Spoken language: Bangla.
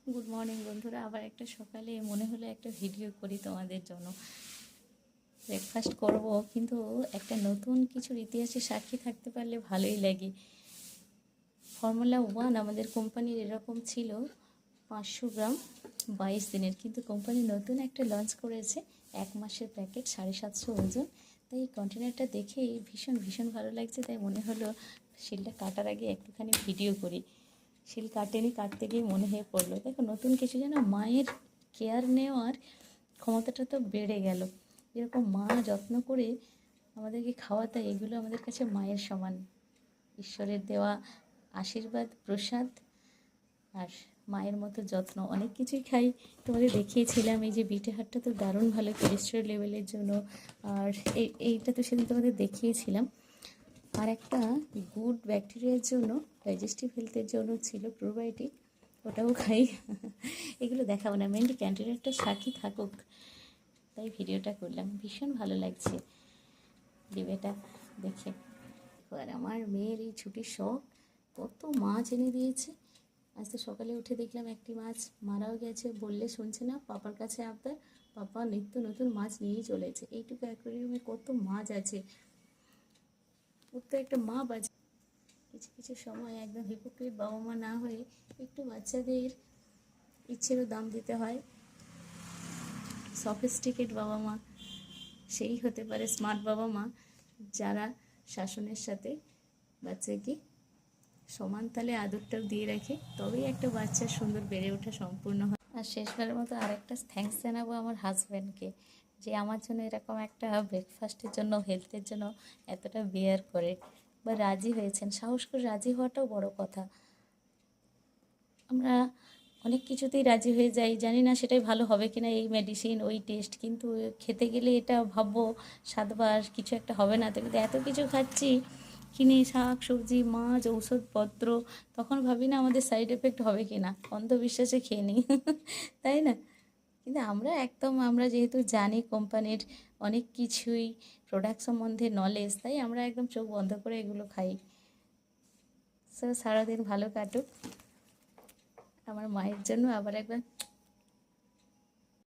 গুড মর্নিং বন্ধুরা, আবার একটা সকালে মনে হলো একটা ভিডিও করি তোমাদের জন্য। ব্রেকফাস্ট করব, কিন্তু একটা নতুন কিছুর ইতিহাসে সাক্ষী থাকতে পারলে ভালোই লাগে। ফর্মুলা 1 আমাদের কোম্পানির এরকম ছিল 500 গ্রাম 22 দিনের, কিন্তু কোম্পানি নতুন একটা লঞ্চ করেছে 1 মাসের প্যাকেট 750 ওজন। তাই এই কন্টেনারটা দেখেই ভীষণ ভীষণ ভালো লাগছে, তাই মনে হলো শিলটা কাটার আগে একটুখানি ভিডিও করি। শিল কাটতে গিয়ে মনে হয়ে পড়লো, দেখো নতুন কিছু যেন মায়ের কেয়ার নেওয়ার ক্ষমতাটা তো বেড়ে গেল। এরকম মা যত্ন করে আমাদেরকে খাওয়াতে, এগুলো আমাদের কাছে মায়ের সমান, ঈশ্বরের দেওয়া আশীর্বাদ, প্রসাদ। আর মায়ের মতো যত্ন অনেক কিছুই খাই, তোমাদের দেখিয়েছিলাম। এই যে বিটে হাটটা তো দারুণ ভালো কোলেস্টেরল লেভেলের জন্য, আর এইটা তো সেদিন তোমাদের দেখিয়েছিলাম। আর একটা গুড ব্যাকটেরিয়ার জন্য, ডাইজেস্টিভ হেলথের জন্য ছিল প্রোবায়োটিক, ওটাও খাই। এগুলো দেখাবো না, মেনলি ক্যান্টিনেরটা সাক্ষী থাকুক, তাই ভিডিওটা করলাম। ভীষণ ভালো লাগছে ডিবেটা দেখে। আর আমার মেয়ের এই ছুটির শখ, কত মাছ এনে দিয়েছে। আজ তো সকালে উঠে দেখলাম একটি মাছ মারাও গেছে, বললে শুনছে না, পাপার কাছে আবদার, পাপা নিত্য নতুন মাছ নিয়েই চলেছে। এইটুকু অ্যাকোয়ারিয়ামে কত মাছ আছে, ওর তো একটা মা বাজে। কিছু কিছু সময় একদম হিপোক্রিট বাবা মা না হয়ে একটু বাচ্চাদের ইচ্ছেরও দাম দিতে হয়। সফিস্টিকেট বাবা মা সেই হতে পারে স্মার্ট বাবা মা, যারা শাসনের সাথে বাচ্চাকে সমান তালে আদরটাও দিয়ে রাখে, তবেই একটা বাচ্চার সুন্দর বেড়ে ওঠা সম্পূর্ণ হয়। আর শেষবারের মতো আরেকটা থ্যাঙ্কস জানাবো আমার হাজব্যান্ডকে, যে আমার জন্য এরকম একটা ব্রেকফাস্টের জন্য, হেলথের জন্য এতটা বেয়ার করে বা রাজি হয়েছেন। সাহস করে রাজি হওয়াটাও বড় কথা। আমরা অনেক কিছুতেই রাজি হয়ে যাই, জানি না সেটাই ভালো হবে কিনা, এই মেডিসিন ওই টেস্ট, কিন্তু খেতে গেলে এটা ভাববো স্বাদবার কিছু একটা হবে না তো। কিন্তু এত কিছু খাচ্ছি কিনে, শাক সবজি মাছ ঔষধপত্র, তখন ভাবি না আমাদের সাইড এফেক্ট হবে কি না, অন্ধবিশ্বাসে খেয়ে নিই। তাই না? কিন্তু আমরা যেহেতু জানি কোম্পানির অনেক কিছুই, প্রোডাক্ট সম্বন্ধে নলেজ, তাই আমরা একদম চোখ বন্ধ করে এগুলো খাই। সারাদিন ভালো কাটুক আমার মায়ের জন্য। আবার একবার